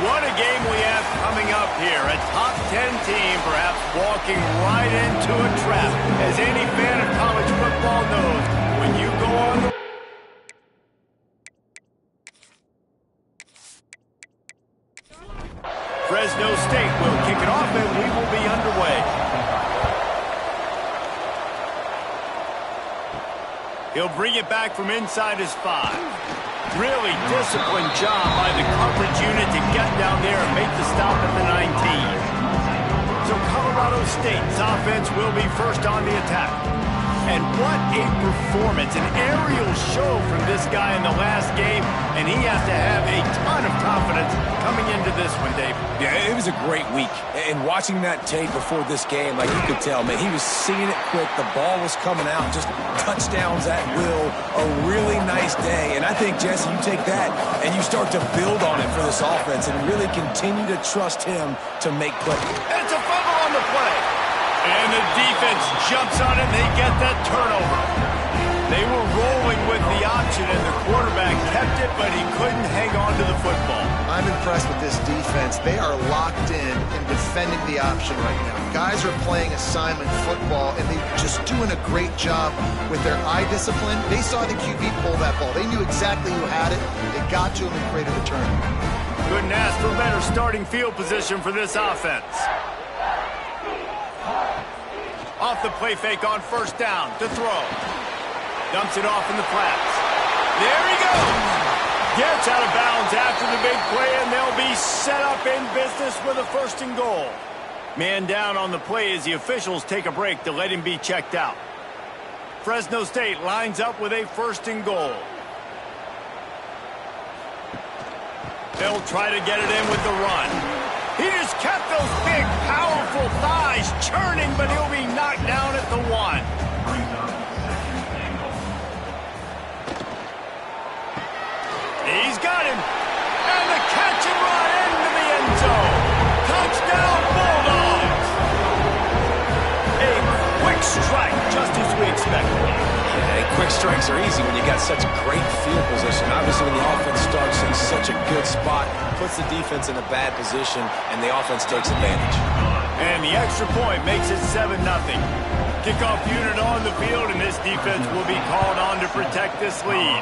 What a game we have coming up here. A top 10 team perhaps walking right into a trap. As any fan of college football knows, when you go on the... Fresno State will kick it off and we will be underway. He'll bring it back from inside his 5. Really disciplined job by the coverage unit to get down there and make the stop at the 19. So Colorado State's offense will be first on the attack. And what a performance, an aerial show from this guy in the last game, and he has to have a ton of confidence coming into this one, Dave. Yeah, it was a great week. And watching that tape before this game, like you could tell, man, he was seeing it quick. The ball was coming out, just touchdowns at will. A really nice day. And I think, Jesse, you take that and you start to build on it for this offense and really continue to trust him to make plays. It's a fumble on the play. And the defense jumps on it, and they get that turnover. They were rolling with the option, and the quarterback kept it, but he couldn't hang on to the football. I'm impressed with this defense. They are locked in and defending the option right now. Guys are playing assignment football, and they're just doing a great job with their eye discipline. They saw the QB pull that ball. They knew exactly who had it. They got to him and created a turnover. Couldn't ask for better starting field position for this offense. Off the play fake on first down to throw. Dumps it off in the flats. There he goes. Gets out of bounds after the big play, and they'll be set up in business with a 1st and goal. Man down on the play as the officials take a break to let him be checked out. Fresno State lines up with a 1st and goal. They'll try to get it in with the run. He just kept those big, powerful thighs churning, but he'll be knocked down at the 1. He's got him. And the catch and run into the end zone. Touchdown, Bulldogs. A quick strike, just as we expected. Yeah, quick strikes are easy when you got such great field position. Obviously, when the offense starts in such a good spot, puts the defense in a bad position, and the offense takes advantage. And the extra point makes it 7-0. Kickoff unit on the field, and this defense will be called on to protect this lead.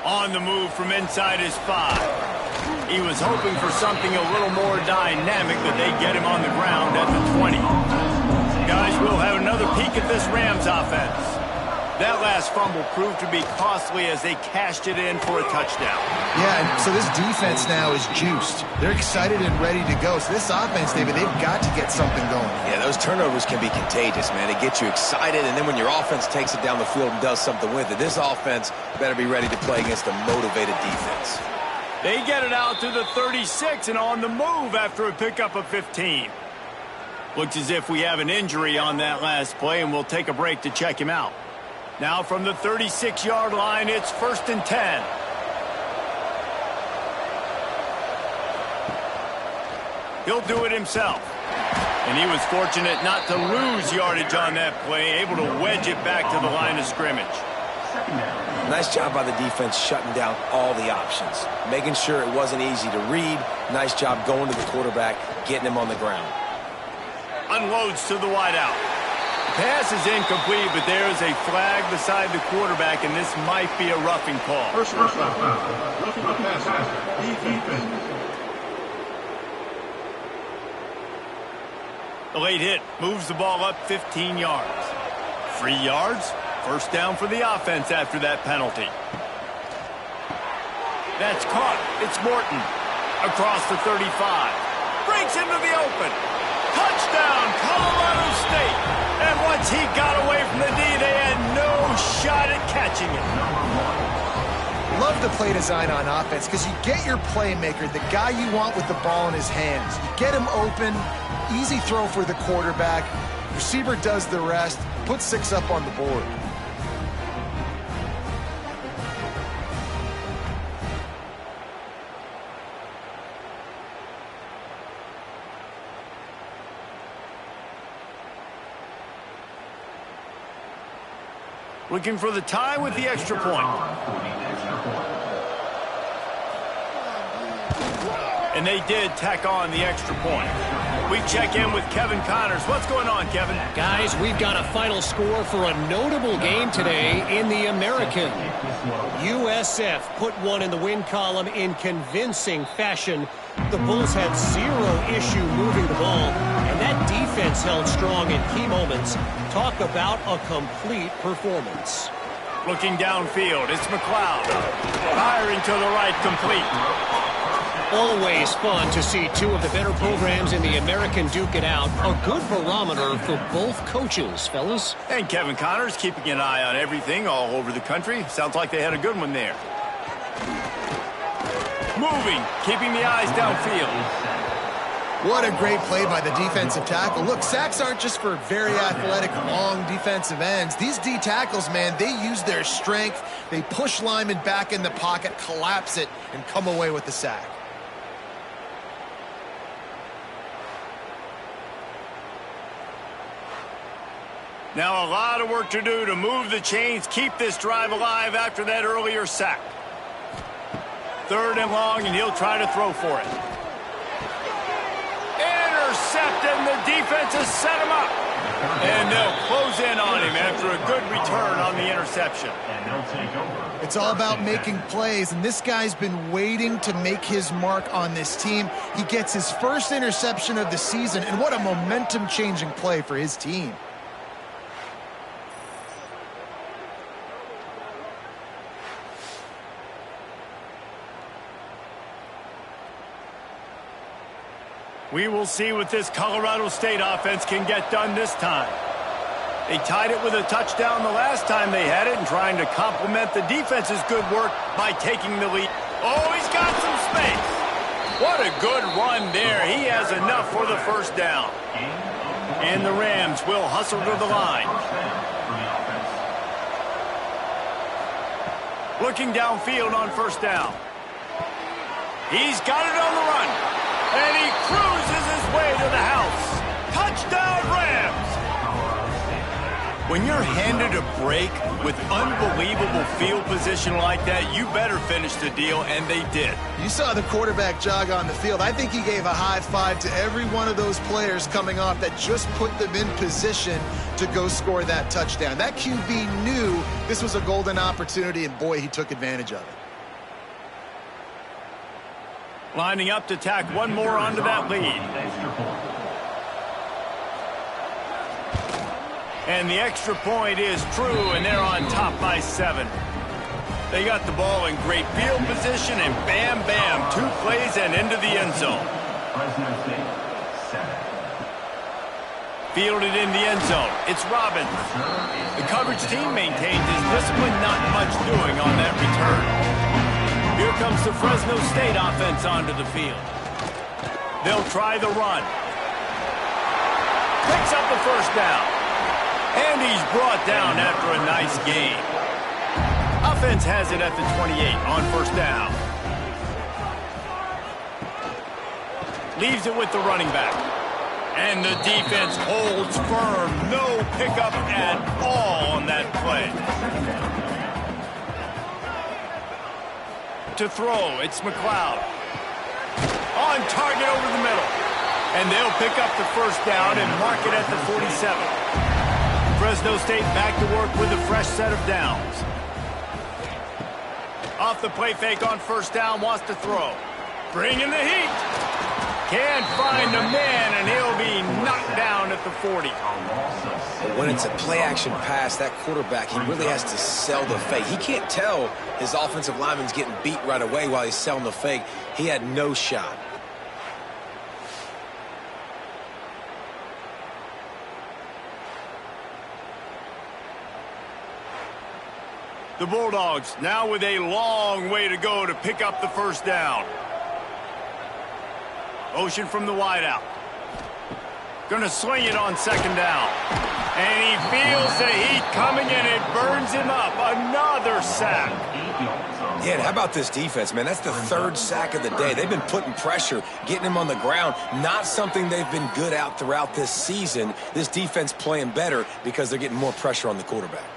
On the move from inside his 5. He was hoping for something a little more dynamic, but they get him on the ground at the 20. Guys, we'll have another peek at this Rams offense. That last fumble proved to be costly as they cashed it in for a touchdown. Yeah, and so this defense now is juiced. They're excited and ready to go. So this offense, David, they've got to get something going. Yeah, those turnovers can be contagious, man. They get you excited, and then when your offense takes it down the field and does something with it, this offense better be ready to play against a motivated defense. They get it out to the 36 and on the move after a pickup of 15. Looks as if we have an injury on that last play, and we'll take a break to check him out. Now from the 36-yard line, it's 1st and 10. He'll do it himself. And he was fortunate not to lose yardage on that play, able to wedge it back to the line of scrimmage. Nice job by the defense shutting down all the options, making sure it wasn't easy to read. Nice job going to the quarterback, getting him on the ground. Unloads to the wideout. Pass is incomplete, but there is a flag beside the quarterback, and this might be a roughing call. First down. Roughing the passer. Defense. The late hit moves the ball up 15 yards. 3 yards, 1st down for the offense after that penalty. That's caught. It's Morton. Across the 35. Breaks into the open. Touchdown, Colorado State. And once he got away from the D, they had no shot at catching it. Love the play design on offense because you get your playmaker, the guy you want with the ball in his hands. You get him open, easy throw for the quarterback. Receiver does the rest, put 6 up on the board. Looking for the tie with the extra point. And they did tack on the extra point. We check in with Kevin Connors. What's going on, Kevin? Guys, we've got a final score for a notable game today in the American. USF put one in the win column in convincing fashion. The Bulls had zero issue moving the ball, and that defense held strong in key moments. Talk about a complete performance. Looking downfield, it's McLeod. Firing to the right, complete. Always fun to see two of the better programs in the American duke it out. A good barometer for both coaches, fellas. And Kevin Connors keeping an eye on everything all over the country. Sounds like they had a good one there. Moving, keeping the eyes downfield. What a great play by the defensive tackle. Look, sacks aren't just for very athletic, long defensive ends. These D tackles, man, they use their strength. They push linemen back in the pocket, collapse it, and come away with the sack. Now a lot of work to do to move the chains, keep this drive alive after that earlier sack. 3rd and long, and he'll try to throw for it. Intercepted, and the defense has set him up. And they'll close in on him after a good return on the interception. It's all about making plays, and this guy's been waiting to make his mark on this team. He gets his first interception of the season, and what a momentum-changing play for his team. We will see what this Colorado State offense can get done this time. They tied it with a touchdown the last time they had it and trying to complement the defense's good work by taking the lead. Oh, he's got some space. What a good run there. He has enough for the first down. And the Rams will hustle to the line. Looking downfield on first down. He's got it on the run. And he cruises his way to the house. Touchdown, Rams! When you're handed a break with unbelievable field position like that, you better finish the deal, and they did. You saw the quarterback jog on the field. I think he gave a high five to every one of those players coming off that just put them in position to go score that touchdown. That QB knew this was a golden opportunity, and boy, he took advantage of it. Lining up to tack one more onto that lead. And the extra point is true, and they're on top by 7. They got the ball in great field position, and bam, bam, 2 plays and into the end zone. Fielded in the end zone. It's Robbins. The coverage team maintains his discipline, not much doing on that return. Here comes the Fresno State offense onto the field. They'll try the run. Picks up the first down. And he's brought down after a nice gain. Offense has it at the 28 on first down. Leaves it with the running back. And the defense holds firm. No pickup at all on that play. To throw, it's McLeod. On target over the middle. And they'll pick up the first down and mark it at the 47. Fresno State back to work with a fresh set of downs. Off the play fake on first down, wants to throw. Bringing the heat. Can't find the man, and he'll be knocked down at the 40. When it's a play-action pass, that quarterback, he really has to sell the fake. He can't tell his offensive lineman's getting beat right away while he's selling the fake. He had no shot. The Bulldogs now with a long way to go to pick up the first down. Motion from the wideout. Gonna swing it on second down. And he feels the heat coming in. It burns him up. Another sack. Yeah, and how about this defense, man? That's the 3rd sack of the day. They've been putting pressure, getting him on the ground. Not something they've been good at throughout this season. This defense playing better because they're getting more pressure on the quarterback.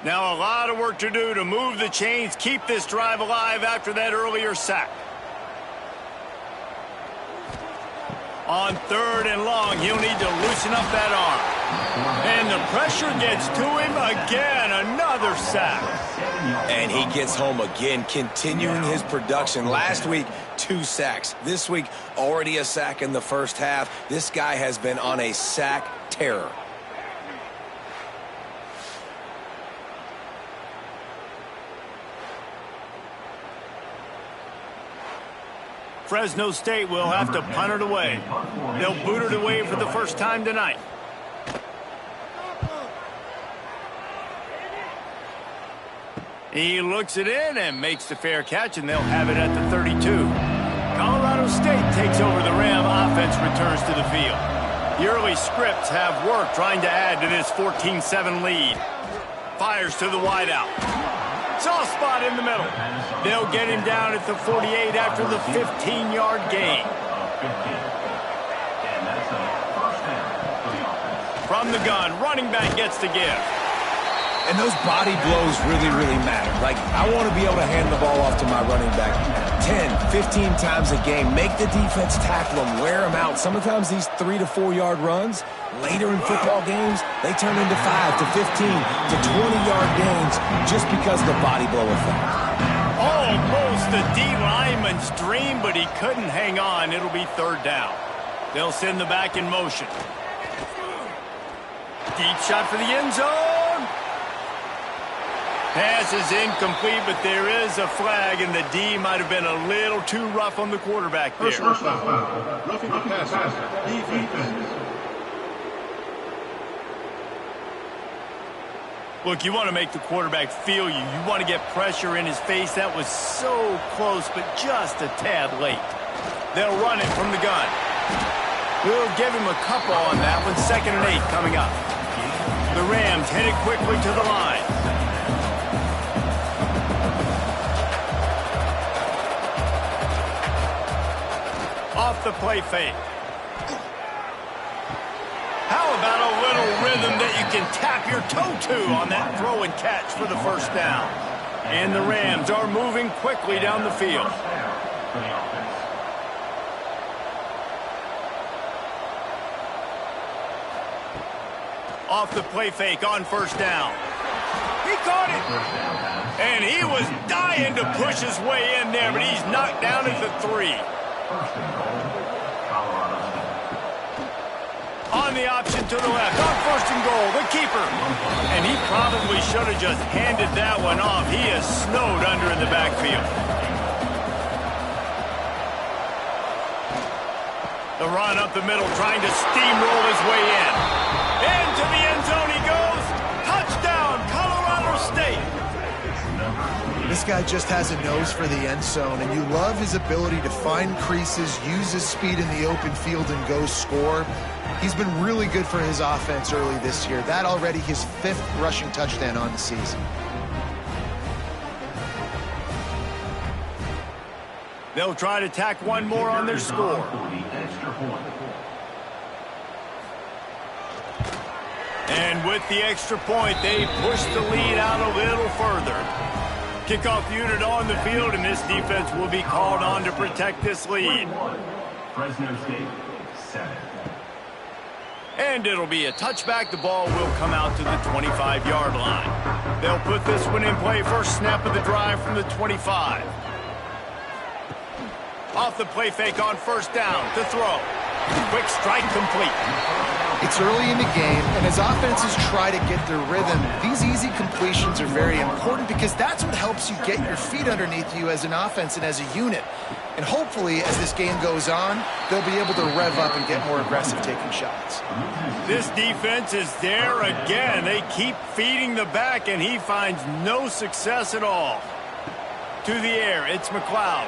Now a lot of work to do to move the chains, keep this drive alive after that earlier sack. On 3rd and long, he'll need to loosen up that arm. And the pressure gets to him again, another sack. And he gets home again, continuing his production. Last week, 2 sacks. This week, already a sack in the first half. This guy has been on a sack terror. Fresno State will have to punt it away. They'll boot it away for the first time tonight. He looks it in and makes the fair catch, and they'll have it at the 32. Colorado State takes over the Ram. Offense returns to the field. The early scripts have worked trying to add to this 14-7 lead. Fires to the wideout. Soft spot in the middle. They'll get him down at the 48 after the 15-yard gain. From the gun, running back gets to give. And those body blows really, really matter. Like, I want to be able to hand the ball off to my running back 10, 15 times a game. Make the defense tackle him, wear him out. Sometimes these 3 to 4 yard runs, later in football games, they turn into 5 to 15 to 20-yard gains just because of the body blow effect. Almost a D lineman's dream, but he couldn't hang on. It'll be 3rd down. They'll send the back in motion. Deep shot for the end zone. Pass is incomplete, but there is a flag, and the D might have been a little too rough on the quarterback there. First down. Roughing the passer. Defense. Look, you want to make the quarterback feel you. You want to get pressure in his face. That was so close, but just a tad late. They'll run it from the gun. We'll give him a couple on that one. 2nd and 8 coming up. The Rams headed quickly to the line. Off the play fake. How about a little rhythm that you can tap your toe to on that throw and catch for the 1st down? And the Rams are moving quickly down the field. Off the play fake on 1st down. He caught it. And he was dying to push his way in there, but he's knocked down at the 3. On the option to the left, on 1st and goal, the keeper. And he probably should have just handed that one off. He is snowed under in the backfield. The run up the middle, trying to steamroll his way in. Into the end zone he goes. Touchdown, Colorado State. This guy just has a nose for the end zone, and you love his ability to find creases, use his speed in the open field, and go score. He's been really good for his offense early this year. That already his 5th rushing touchdown on the season. They'll try to tack one more on their score. And with the extra point, they push the lead out a little further. Kickoff unit on the field, and this defense will be called on to protect this lead. Fresno State, 7. And it'll be a touchback. The ball will come out to the 25-yard line. They'll put this one in play. First snap of the drive from the 25. Off the play fake on 1st down to throw. Quick strike complete. It's early in the game, and as offenses try to get their rhythm, these easy completions are very important because that's what helps you get your feet underneath you as an offense and as a unit. And hopefully, as this game goes on, they'll be able to rev up and get more aggressive taking shots. This defense is there again. They keep feeding the back, and he finds no success at all. To the air, it's McLeod.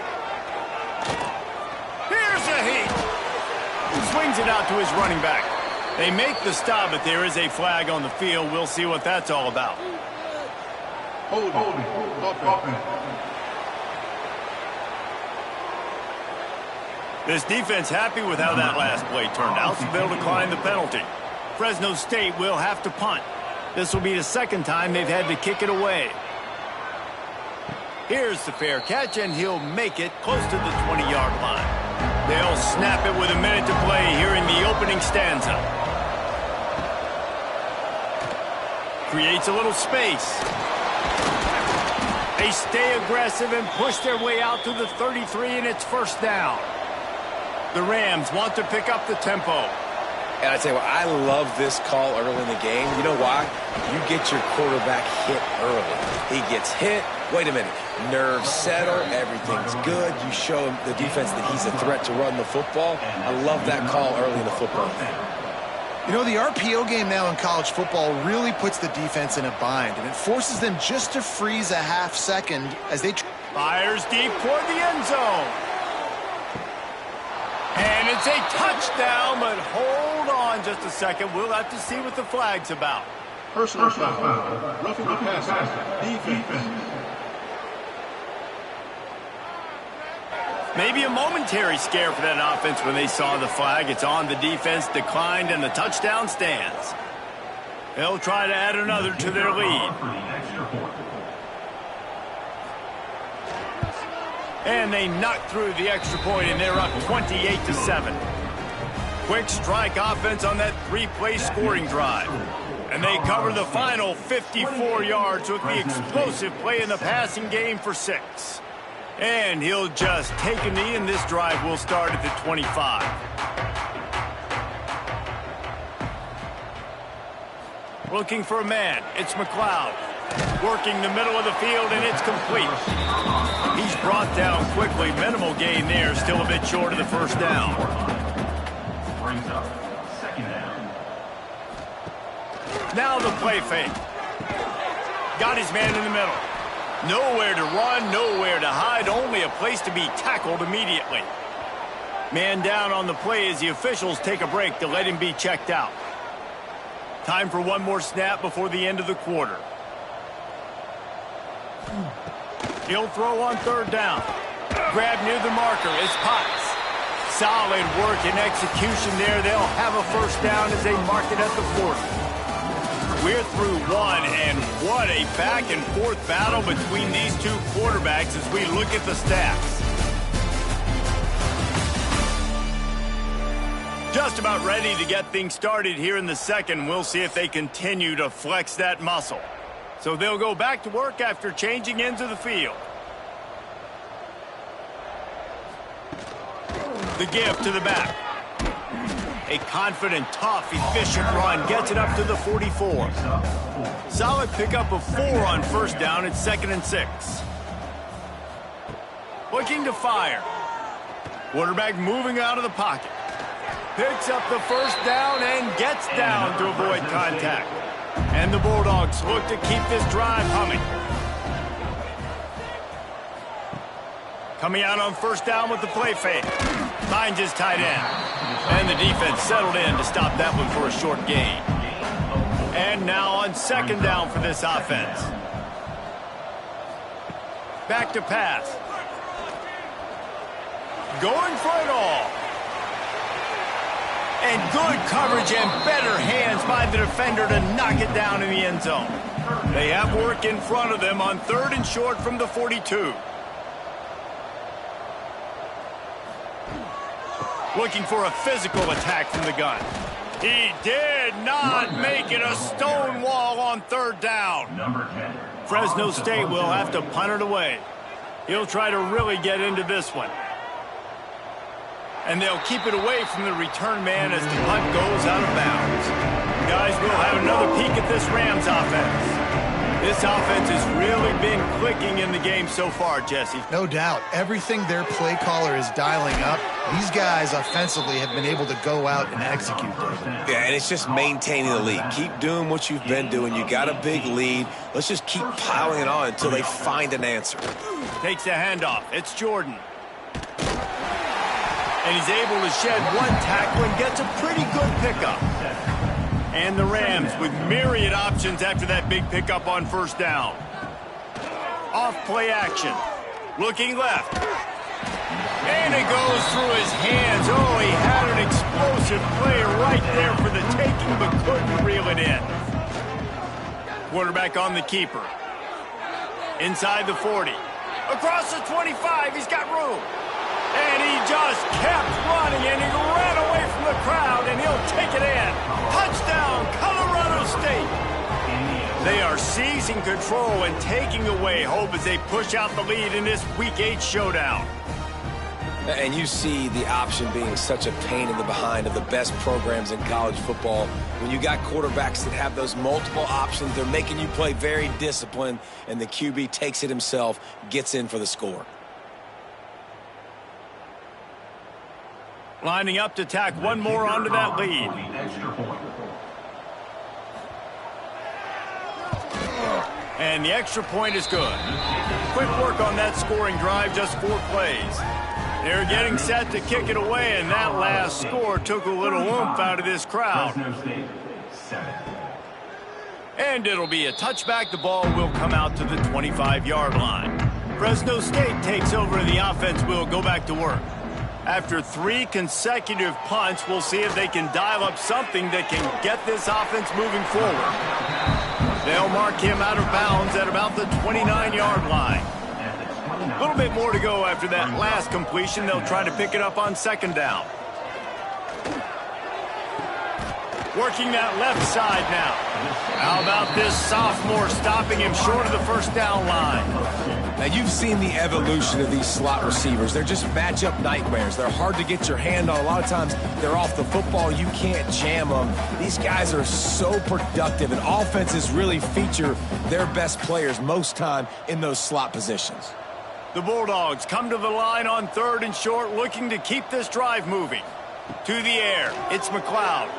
Here's a heat. Swings it out to his running back. They make the stop, but there is a flag on the field. We'll see what that's all about. Holding. This defense happy with how that last play turned out, so they'll decline the penalty. Fresno State will have to punt. This will be the second time they've had to kick it away. Here's the fair catch, and he'll make it close to the 20-yard line. They'll snap it with a minute to play here in the opening stanza. Creates a little space. They stay aggressive and push their way out to the 33, and it's first down. The Rams want to pick up the tempo. And I tell you what, I love this call early in the game. You know why? You get your quarterback hit early. He gets hit. Wait a minute. Nerves settle. Everything's good. You show him the defense that he's a threat to run the football. I love that call early in the football game. You know, the RPO game now in college football really puts the defense in a bind, and it forces them just to freeze a half second as they... Fires deep toward the end zone. And it's a touchdown, but hold on just a second. We'll have to see what the flag's about. Personal foul. Roughing the passer. Defense. Maybe a momentary scare for that offense when they saw the flag. It's on, the defense declined, and the touchdown stands. They'll try to add another to their lead. And they knock through the extra point, and they're up 28-7. Quick strike offense on that three-play scoring drive. And they cover the final 54 yards with the explosive play in the passing game for 6. And he'll just take a knee, and this drive will start at the 25. Looking for a man. It's McLeod. Working the middle of the field, and it's complete. He's brought down quickly. Minimal gain there. Still a bit short of the first down. Brings up second down. Now the play fake. Got his man in the middle. Nowhere to run, nowhere to hide, only a place to be tackled immediately. Man down on the play as the officials take a break to let him be checked out. Time for one more snap before the end of the quarter. He'll throw on third down. Grab near the marker is Potts. Solid work and execution there. They'll have a first down as they mark it at the 40. We're through one, and what a back-and-forth battle between these two quarterbacks as we look at the stats. Just about ready to get things started here in the second. We'll see if they continue to flex that muscle. So they'll go back to work after changing ends of the field. The give to the back. A confident, tough, efficient run gets it up to the 44. Solid pickup of 4 on first down at 2nd and 6. Looking to fire. Quarterback moving out of the pocket. Picks up the first down and gets down to avoid contact. And the Bulldogs look to keep this drive humming. Coming out on first down with the play fake. Finds his tight end. And the defense settled in to stop that one for a short gain. And now on second down for this offense. Back to pass. Going for it all. And good coverage and better hands by the defender to knock it down in the end zone. They have work in front of them on 3rd and short from the 42. Looking for a physical attack from the gun. He did not make it a stone wall on 3rd down. Fresno State will have to punt it away. He'll try to really get into this one. And they'll keep it away from the return man as the punt goes out of bounds. Guys, we'll have another peek at this Rams offense. This offense has really been clicking in the game so far, Jesse. No doubt. Everything their play caller is dialing up, these guys offensively have been able to go out and execute them. Yeah, and it's just maintaining the lead. Keep doing what you've been doing. You got a big lead. Let's just keep piling it on until they find an answer. Takes a handoff. It's Jordan. And he's able to shed one tackle and gets a pretty good pickup. And the Rams with myriad options after that big pickup on first down. Off play action. Looking left. And it goes through his hands. Oh, he had an explosive play right there for the taking, but couldn't reel it in. Quarterback on the keeper. Inside the 40. Across the 25, he's got room. And he just kept running, and he ran away from the crowd, and he'll take it in. Touchdown, Colorado State. They are seizing control and taking away hope as they push out the lead in this Week 8 showdown. And you see the option being such a pain in the behind of the best programs in college football. When you got quarterbacks that have those multiple options, they're making you play very disciplined, and the QB takes it himself, gets in for the score. Lining up to tack one more onto that lead. And the extra point is good. Quick work on that scoring drive, just 4 plays. They're getting set to kick it away, and that last score took a little oomph out of this crowd. And it'll be a touchback. The ball will come out to the 25-yard line. Fresno State takes over, and the offense will go back to work. After 3 consecutive punts, we'll see if they can dial up something that can get this offense moving forward. They'll mark him out of bounds at about the 29-yard line. A little bit more to go after that last completion. They'll try to pick it up on 2nd down. Working that left side now. How about this sophomore stopping him short of the 1st down line? Now, you've seen the evolution of these slot receivers. They're just matchup nightmares. They're hard to get your hand on. A lot of times, they're off the football. You can't jam them. These guys are so productive, and offenses really feature their best players most time in those slot positions. The Bulldogs come to the line on 3rd and short, looking to keep this drive moving. To the air, it's McLeod.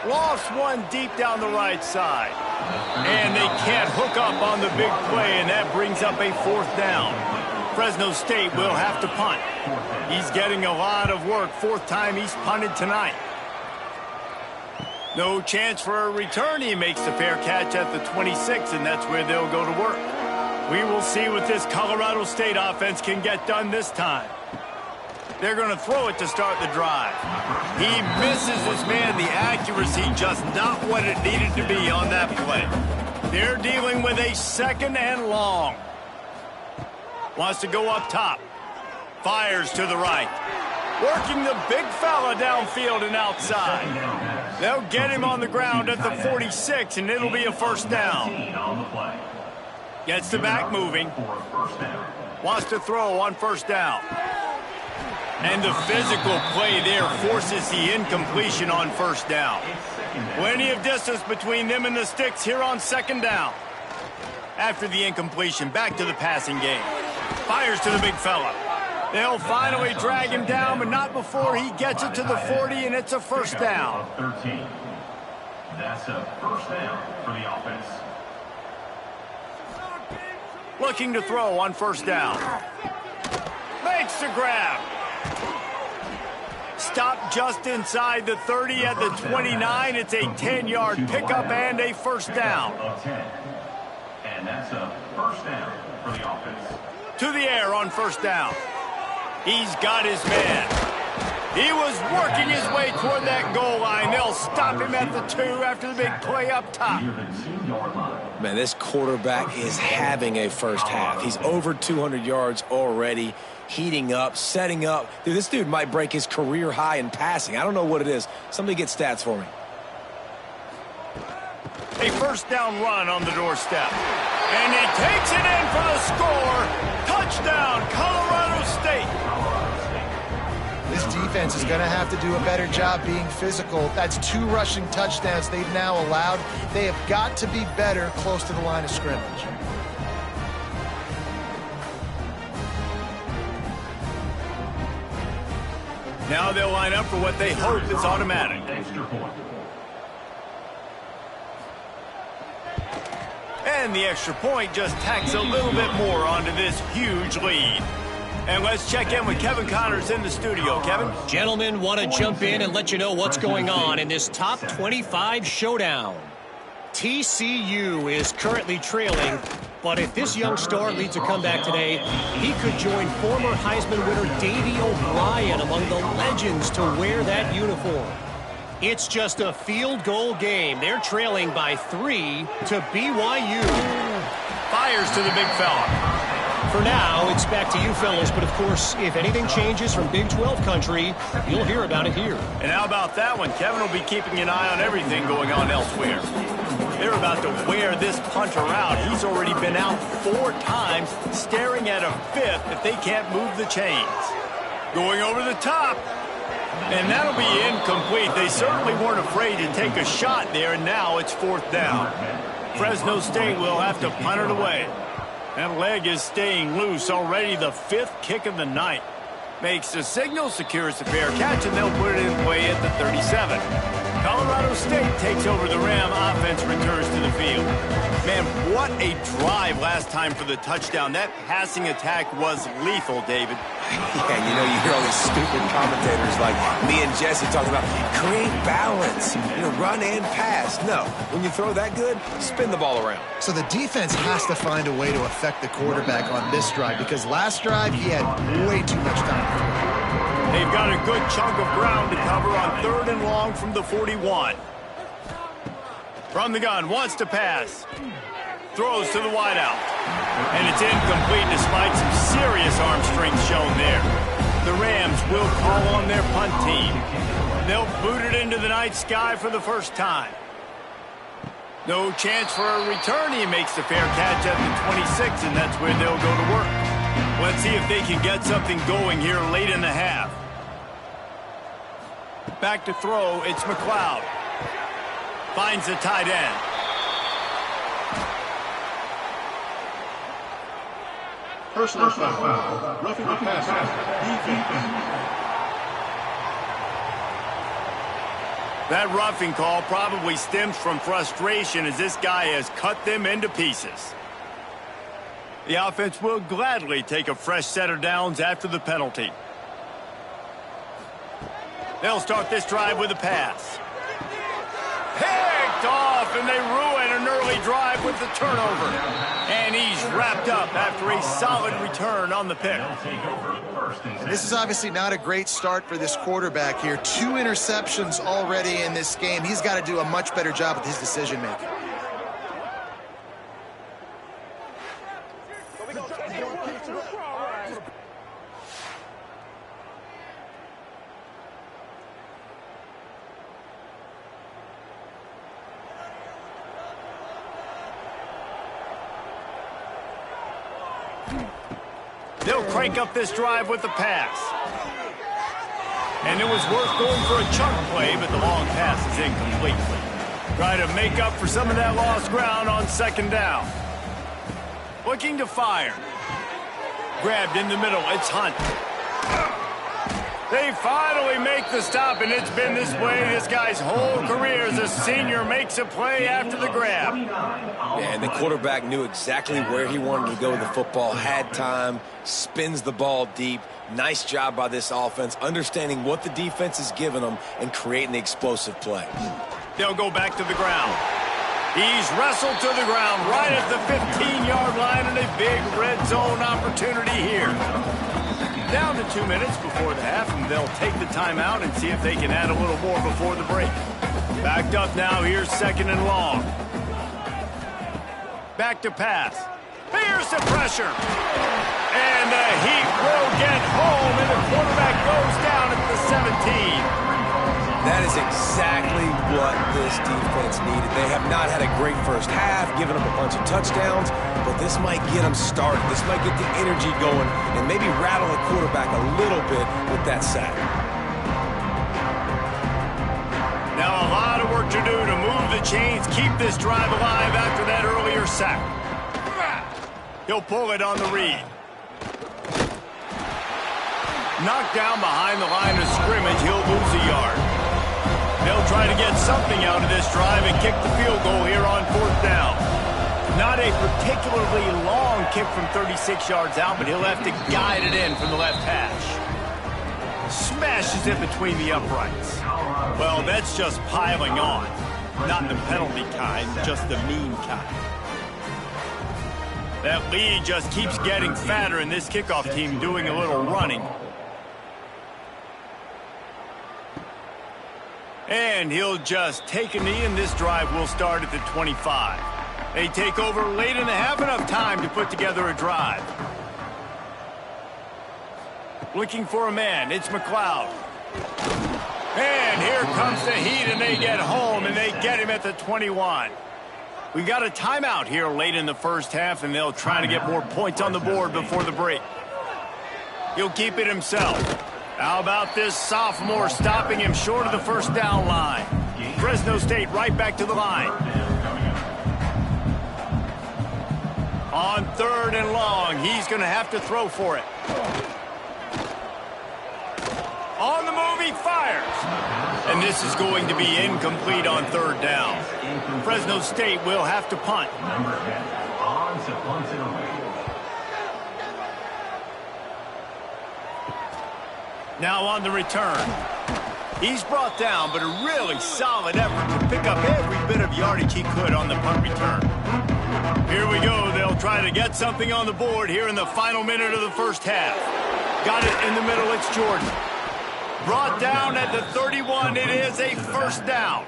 Lost one deep down the right side. And they can't hook up on the big play, and that brings up a 4th down. Fresno State will have to punt. He's getting a lot of work. 4th time he's punted tonight. No chance for a return. He makes the fair catch at the 26, and that's where they'll go to work. We will see what this Colorado State offense can get done this time. They're going to throw it to start the drive. He misses his man. The accuracy just not what it needed to be on that play. They're dealing with a 2nd and long. Wants to go up top. Fires to the right. Working the big fella downfield and outside. They'll get him on the ground at the 46, and it'll be a 1st down. Gets the back moving. Wants to throw on 1st down. And the physical play there forces the incompletion on 1st down. Plenty of distance between them and the sticks here on 2nd down. After the incompletion, back to the passing game. Fires to the big fella. They'll finally drag him down, but not before he gets it to the 40, and it's a 1st down. 13. That's a 1st down for the offense. Looking to throw on 1st down. Makes the grab. Stop just inside the 30 at the 29. It's a 10-yard pickup and a 1st down. And that's a 1st down for the offense. To the air on 1st down. He's got his man. He was working his way toward that goal line. They'll stop him at the 2 after the big play up top. Man, this quarterback is having a 1st half. He's over 200 yards already, heating up, setting up. Dude, this dude might break his career high in passing. I don't know what it is. Somebody get stats for me. A 1st down run on the doorstep. And he takes it in for the score. Touchdown, Colorado State. This defense is going to have to do a better job being physical. That's 2 rushing touchdowns they've now allowed. They have got to be better close to the line of scrimmage. Now they'll line up for what they hope is automatic. And the extra point just tacks a little bit more onto this huge lead. And let's check in with Kevin Connors in the studio. Kevin? Gentlemen, want to jump in and let you know what's going on in this top 25 showdown. TCU is currently trailing, but if this young star leads a comeback today, he could join former Heisman winner Davey O'Brien among the legends to wear that uniform. It's just a field goal game. They're trailing by 3 to BYU. Fires to the big fella. For now, it's back to you fellas, but of course, if anything changes from Big 12 country, you'll hear about it here. And how about that one? Kevin will be keeping an eye on everything going on elsewhere. They're about to wear this punter out. He's already been out 4 times, staring at a 5th if they can't move the chains. Going over the top. And that'll be incomplete. They certainly weren't afraid to take a shot there, and now it's 4th down. Fresno State will have to punt it away. That leg is staying loose. Already the 5th kick of the night. Makes the signal, secures the fair catch, and they'll put it in play at the 37. Colorado State takes over the Ram. Offense returns to the field. Man, what a drive last time for the touchdown. That passing attack was lethal, David. Yeah, you know, you hear all these stupid commentators like me and Jesse talking about create balance, run and pass. No, when you throw that good, spin the ball around. So the defense has to find a way to affect the quarterback on this drive because last drive he had way too much time. They've got a good chunk of ground to cover on 3rd and long from the 41. From the gun, wants to pass. Throws to the wideout. And it's incomplete despite some serious arm strength shown there. The Rams will call on their punt team. They'll boot it into the night sky for the first time. No chance for a return. He makes the fair catch at the 26, and that's where they'll go to work. Let's see if they can get something going here late in the half. Back to throw, it's McLeod. Finds the tight end. Personal foul. Roughing the passer. That roughing call probably stems from frustration as this guy has cut them into pieces. The offense will gladly take a fresh set of downs after the penalty. They'll start this drive with a pass. Picked off, and they ruin an early drive with the turnover. And he's wrapped up after a solid return on the pick. And this is obviously not a great start for this quarterback here. 2 interceptions already in this game. He's got to do a much better job with his decision-making. They'll crank up this drive with the pass. And it was worth going for a chunk play, but the long pass is incomplete. Try to make up for some of that lost ground on 2nd down. Looking to fire. Grabbed in the middle, it's Hunt. They finally make the stop, and it's been this way this guy's whole career as a senior. Makes a play after the grab. Yeah, and the quarterback knew exactly where he wanted to go with the football, had time, spins the ball deep. Nice job by this offense, understanding what the defense is giving them and creating the explosive play. They'll go back to the ground. He's wrestled to the ground right at the 15-yard line, and a big red zone opportunity here. Down to 2 minutes before the half, and they'll take the timeout and see if they can add a little more before the break. Backed up now, here's 2nd and long. Back to pass. Here's the pressure. And the heat will get home, and the quarterback goes down at the 17. That is exactly what this defense needed. They have not had a great first half, given up a bunch of touchdowns, but this might get them started. This might get the energy going and maybe rattle the quarterback a little bit with that sack. Now a lot of work to do to move the chains, keep this drive alive after that earlier sack. He'll pull it on the read. Knocked down behind the line of scrimmage, he'll lose a yard. They'll try to get something out of this drive and kick the field goal here on 4th down. Not a particularly long kick from 36 yards out, but he'll have to guide it in from the left hash. Smashes it between the uprights. Well, that's just piling on. Not the penalty kind, just the mean kind. That lead just keeps getting fatter, and this kickoff team doing a little running. And he'll just take a knee, and this drive will start at the 25. They take over late in the half, enough time to put together a drive. Looking for a man, it's McLeod. And here comes the heat, and they get home, and they get him at the 21. We got a timeout here late in the first half, and they'll try to get more points on the board before the break. He'll keep it himself. How about this sophomore stopping him short of the first down line? Fresno State right back to the line. On 3rd and long, he's going to have to throw for it. On the move, he fires. And this is going to be incomplete on 3rd down. Fresno State will have to punt. Number 10, on to punt it away. Now on the return. He's brought down, but a really solid effort to pick up every bit of yardage he could on the punt return. Here we go. They'll try to get something on the board here in the final minute of the first half. Got it in the middle. It's Jordan. Brought down at the 31. It is a first down.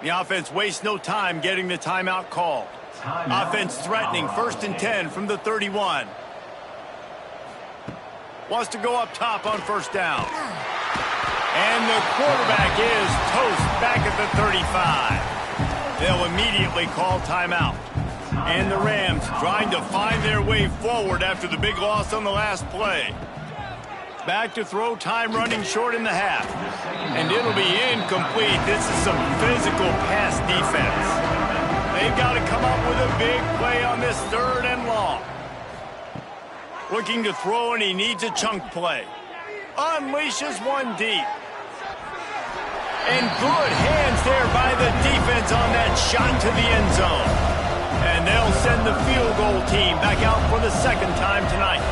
The offense wastes no time getting the timeout called. Offense threatening 1st and 10 from the 31. Wants to go up top on 1st down. And the quarterback is toast back at the 35. They'll immediately call timeout. And the Rams trying to find their way forward after the big loss on the last play. Back to throw, time running short in the half. And it'll be incomplete. This is some physical pass defense. They've got to come up with a big play on this 3rd and long. Looking to throw, and he needs a chunk play. Unleashes one deep. And good hands there by the defense on that shot to the end zone. And they'll send the field goal team back out for the 2nd time tonight.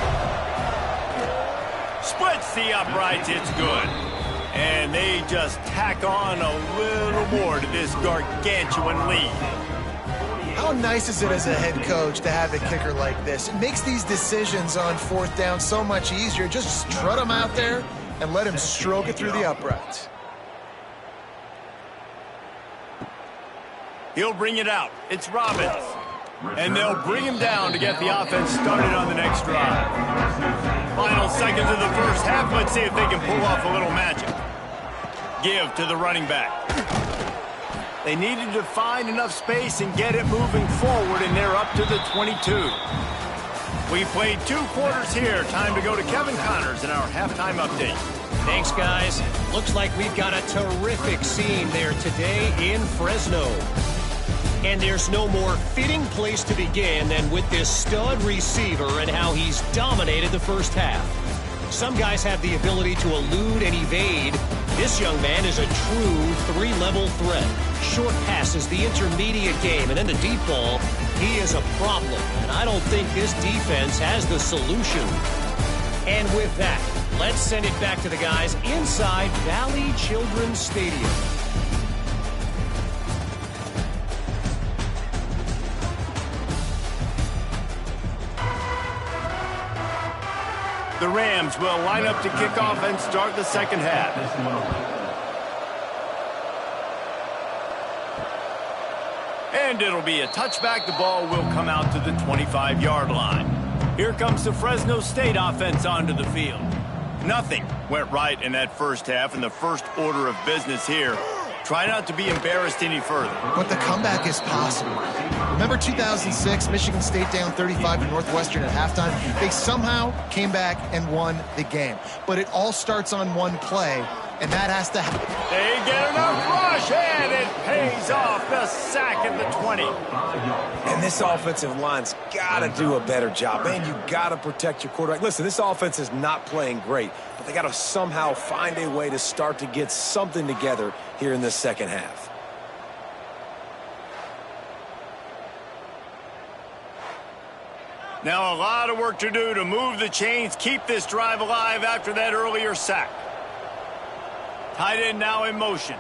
Splits the uprights, it's good. And they just tack on a little more to this gargantuan lead. How nice is it as a head coach to have a kicker like this? It makes these decisions on 4th down so much easier. Just strut him out there and let him stroke it through the uprights. He'll bring it out. It's Robbins. And they'll bring him down to get the offense started on the next drive. Final seconds of the first half. Let's see if they can pull off a little magic. Give to the running back. They needed to find enough space and get it moving forward, and they're up to the 22. We played 2 quarters here. Time to go to Kevin Connors in our halftime update. Thanks, guys. Looks like we've got a terrific scene there today in Fresno. And there's no more fitting place to begin than with this stud receiver and how he's dominated the first half. Some guys have the ability to elude and evade. This young man is a true 3-level threat. Short passes, the intermediate game, and then the deep ball. He is a problem, and I don't think this defense has the solution. And with that, let's send it back to the guys inside Valley Children's Stadium. The Rams will line up to kick off and start the 2nd half. And it'll be a touchback. The ball will come out to the 25-yard line. Here comes the Fresno State offense onto the field. Nothing went right in that first half, and the first order of business here. Try not to be embarrassed any further. But the comeback is possible. Remember 2006, Michigan State down 35 to Northwestern at halftime? They somehow came back and won the game. But it all starts on one play, and that has to happen. They get enough rush, and it pays off. The sack at the 20. And this offensive line's got to do a better job. Man, you got to protect your quarterback. Listen, this offense is not playing great, but they got to somehow find a way to start to get something together here in the 2nd half. Now a lot of work to do to move the chains, keep this drive alive after that earlier sack. Tight end now in motion.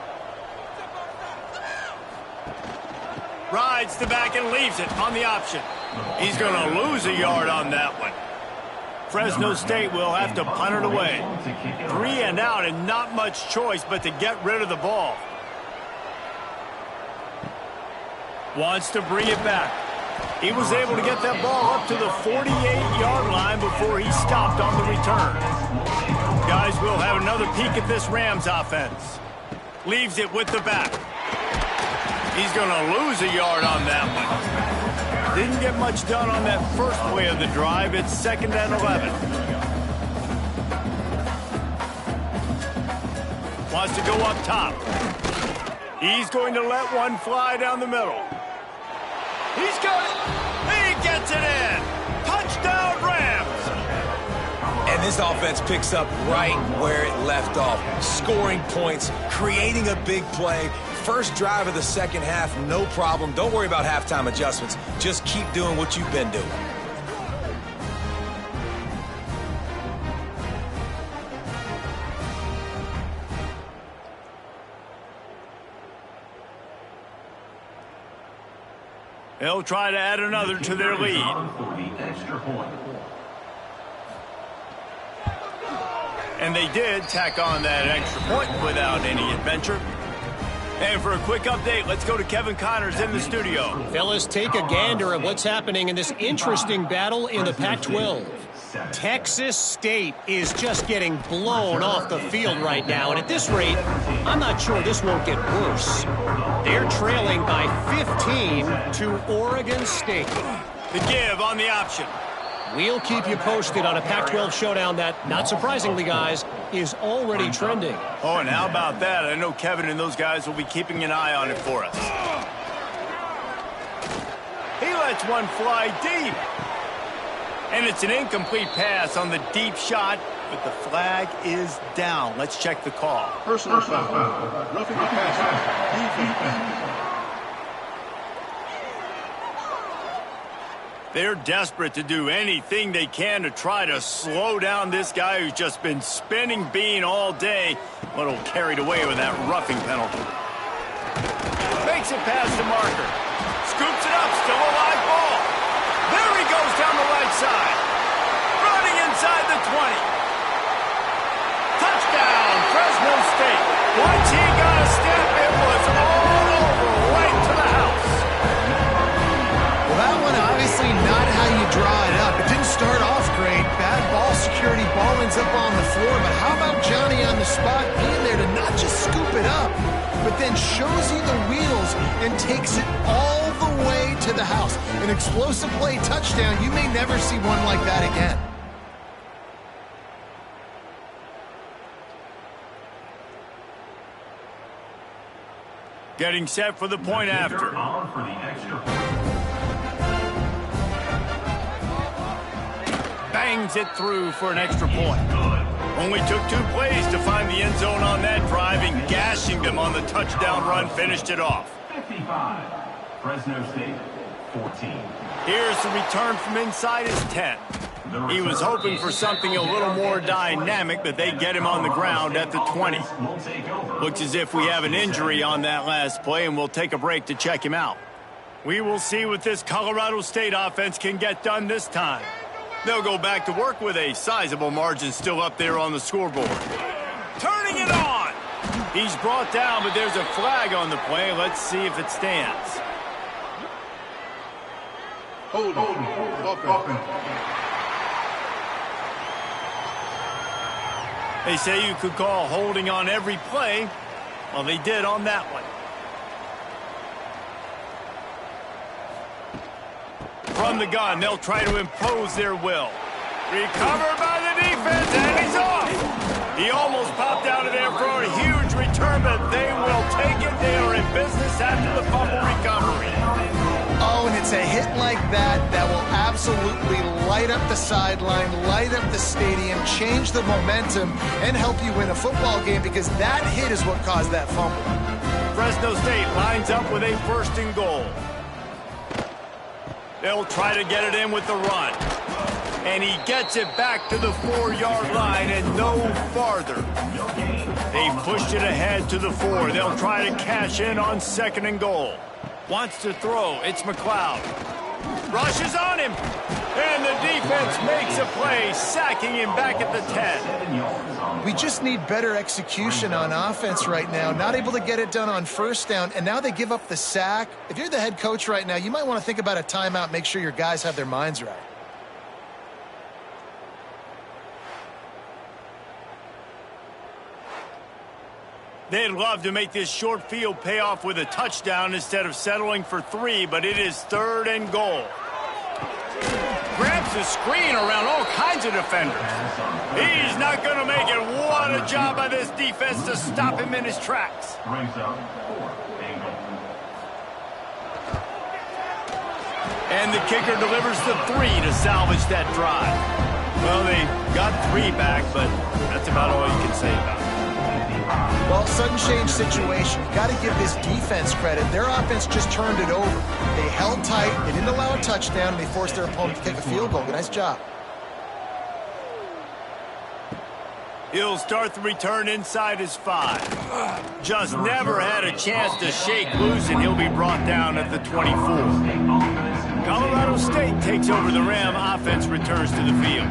Rides the back and leaves it on the option. He's going to lose a yard on that one. Fresno State will have to punt it away. 3 and out and not much choice but to get rid of the ball. Wants to bring it back. He was able to get that ball up to the 48-yard line before he stopped on the return. Guys, we'll have another peek at this Rams offense. Leaves it with the back. He's going to lose a yard on that one. Didn't get much done on that first play of the drive. It's 2nd and 11. Wants to go up top. He's going to let one fly down the middle. He's got it. He gets it in. Touchdown, Rams. And this offense picks up right where it left off. Scoring points, creating a big play. First drive of the second half, no problem. Don't worry about halftime adjustments. Just keep doing what you've been doing. They'll try to add another to their lead. And they did tack on that extra point without any adventure. And for a quick update, let's go to Kevin Connors in the studio. Fellas, take a gander at what's happening in this interesting battle in the Pac-12. Texas State is just getting blown off the field right now. And at this rate, I'm not sure this won't get worse. They're trailing by 15 to Oregon State. The give on the option. We'll keep you posted on a Pac-12 showdown that, not surprisingly, guys, is already trending. Oh, and how about that? I know Kevin and those guys will be keeping an eye on it for us. He lets one fly deep. And it's an incomplete pass on the deep shot, but the flag is down. Let's check the call. Personal foul. Roughing the passer. They're desperate to do anything they can to try to slow down this guy who's just been spinning bean all day. A little carried away with that roughing penalty. Makes it past the marker. Scoops it up, still a live ball. There he goes down the right side. Running inside the 20. Touchdown, Fresno State. Once he got a step, it was all over, right to the house. Well, that one obviously not how you draw it up. It didn't start off great. Bad ball security, ball ends up on the floor. But how about Johnny on the spot being there to not just scoop it up, but then shows you the wheels and takes it all the way to the house. An explosive play touchdown. You may never see one like that again. Getting set for the point after. Bangs it through for an extra point. Only took 2 plays to find the end zone on that drive, and gashing them on the touchdown run finished it off. 55, Fresno State, 14. Here's the return from inside his 10. He was hoping for something a little more dynamic, but they get him on the ground at the 20. Looks as if we have an injury on that last play, and we'll take a break to check him out. We will see what this Colorado State offense can get done this time. They'll go back to work with a sizable margin still up there on the scoreboard. Turning it on! He's brought down, but there's a flag on the play. Let's see if it stands. Hold on. They say you could call holding on every play. Well, they did on that one. From the gun, they'll try to impose their will. Recovered by the defense, and he's off. He almost popped out of there for a huge return, but they will take it. They are in business after the fumble recovery. Oh, and it's a hit like that that will absolutely light up the sideline, light up the stadium, change the momentum, and help you win a football game, because that hit is what caused that fumble. Fresno State lines up with a 1st and goal. They'll try to get it in with the run. And he gets it back to the 4-yard line and no farther. They pushed it ahead to the 4. They'll try to cash in on 2nd and goal. Wants to throw. It's McLeod. Rushes on him. And the defense makes a play, sacking him back at the 10. We just need better execution on offense right now. Not able to get it done on first down, and now they give up the sack. If you're the head coach right now, you might want to think about a timeout, make sure your guys have their minds right. They'd love to make this short field pay off with a touchdown instead of settling for 3, but it is 3rd and goal. Grabs the screen around all kinds of defenders. He's not going to make it. What a job by this defense to stop him in his tracks. Brings up 4th and goal. And the kicker delivers the 3 to salvage that drive. Well, they got 3 back, but that's about all you can say about it. Well, sudden change situation. You got to give this defense credit. Their offense just turned it over. They held tight. They didn't allow a touchdown, and they forced their opponent to kick a field goal. Nice job. He'll start the return inside his 5. Just never had a chance to shake loose, and he'll be brought down at the 24. Colorado State takes over the Ram. Offense returns to the field.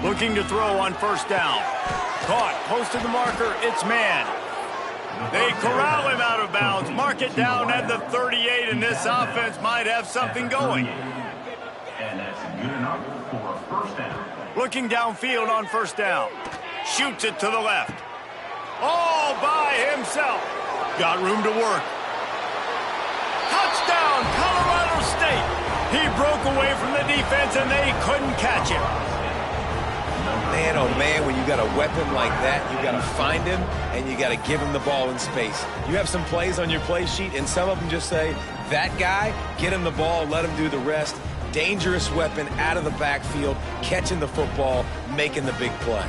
Looking to throw on first down. Caught, close to the marker, it's man. They corral him out of bounds, mark it down at the 38, and this offense might have something going. And that's good enough for a first down. Looking downfield on first down. Shoots it to the left. All by himself. Got room to work. Touchdown, Colorado State. He broke away from the defense, and they couldn't catch him. Man, oh man, when you got a weapon like that, you got to find him and you got to give him the ball in space. You have some plays on your play sheet, and some of them just say, that guy, get him the ball, let him do the rest. Dangerous weapon out of the backfield, catching the football, making the big play.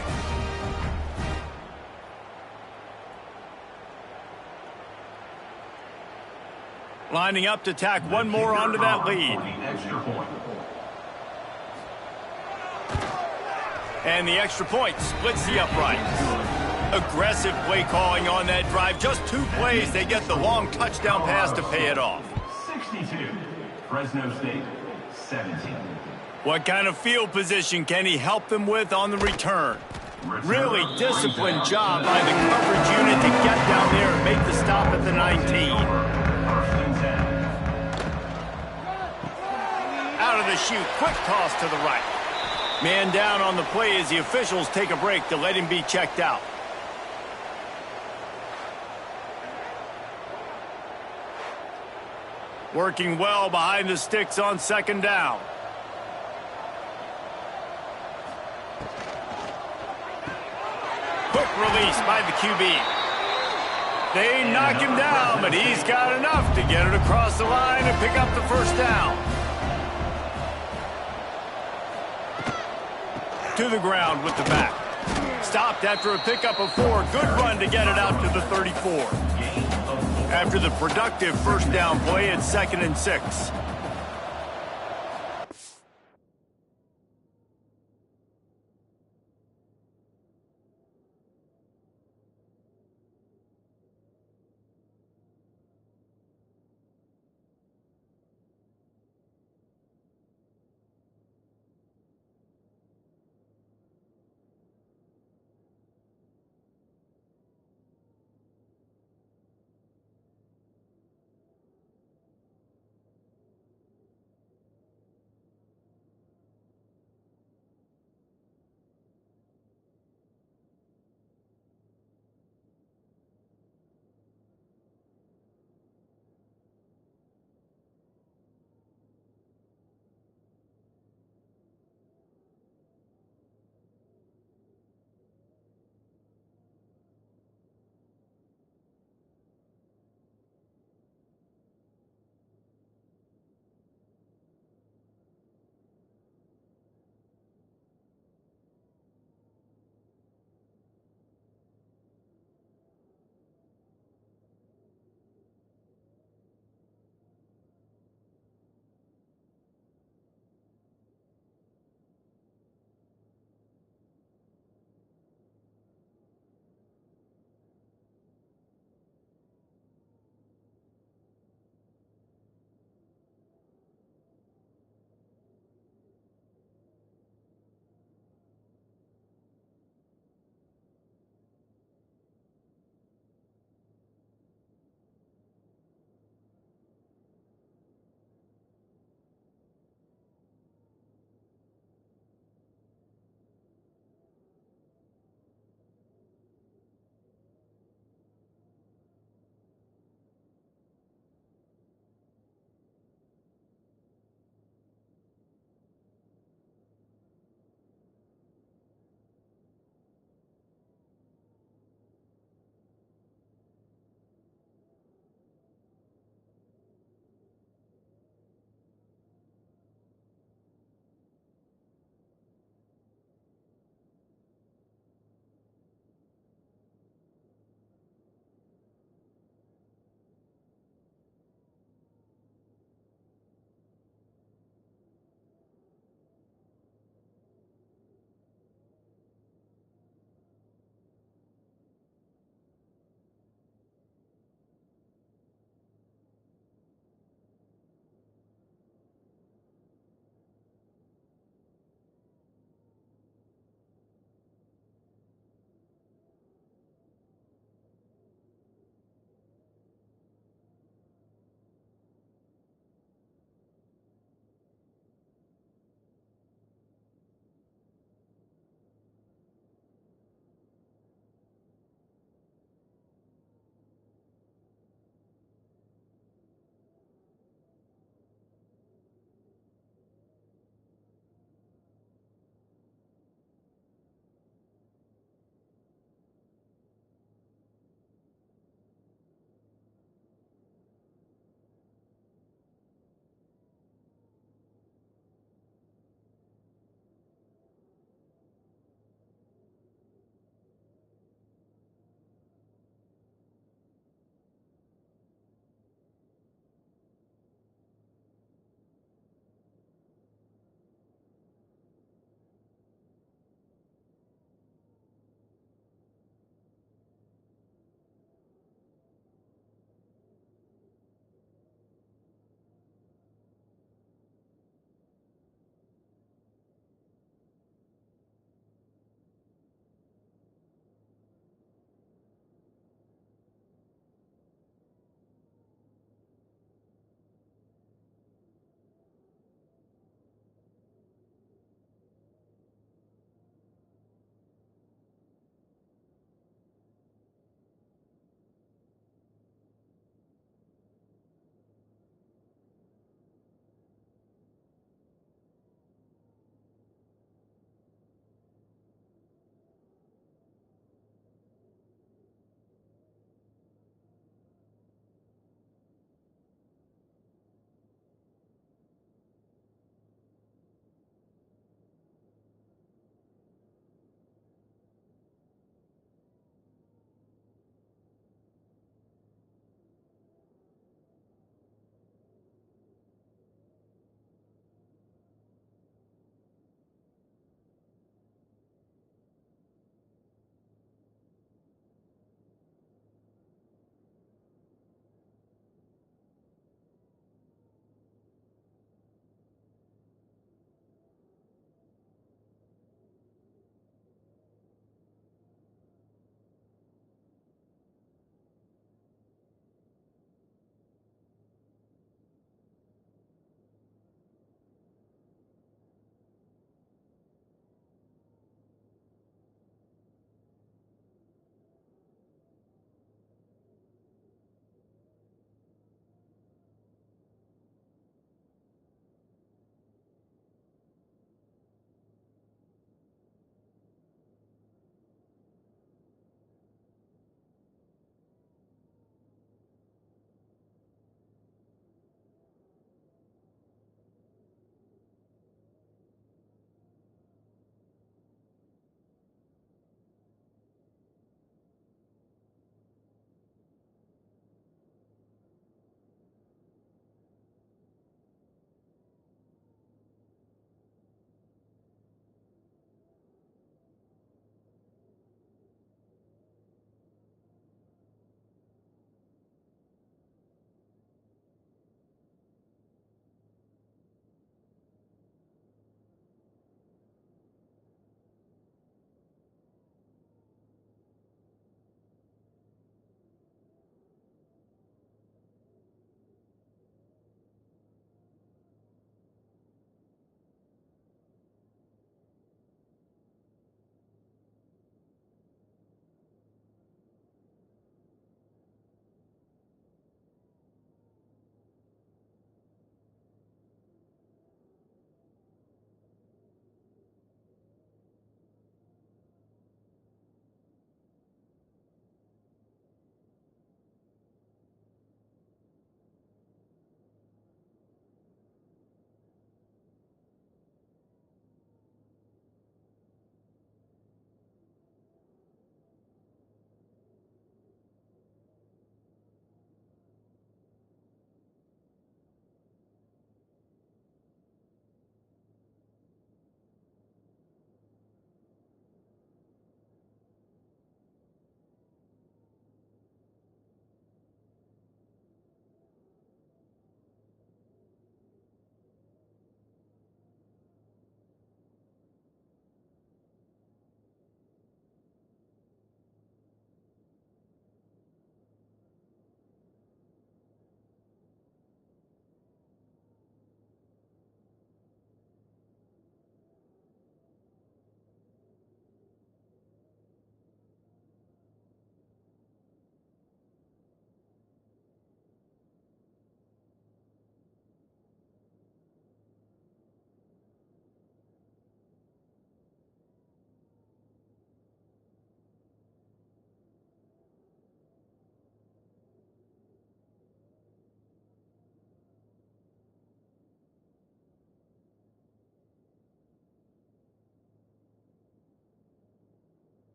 Lining up to tack one more onto that lead. Extra point. And the extra point splits the uprights. Aggressive play calling on that drive. Just 2 plays, they get the long touchdown pass to pay it off. 62. Fresno State, 17. What kind of field position can he help them with on the return? Really disciplined job by the coverage unit to get down there and make the stop at the 19. First and 10. Out of the chute, quick toss to the right. Man down on the play as the officials take a break to let him be checked out. Working well behind the sticks on second down. Quick release by the QB. They knock him down, but he's got enough to get it across the line and pick up the first down. To the ground with the back. Stopped after a pickup of 4. Good run to get it out to the 34. After the productive first down play, it's 2nd and 6.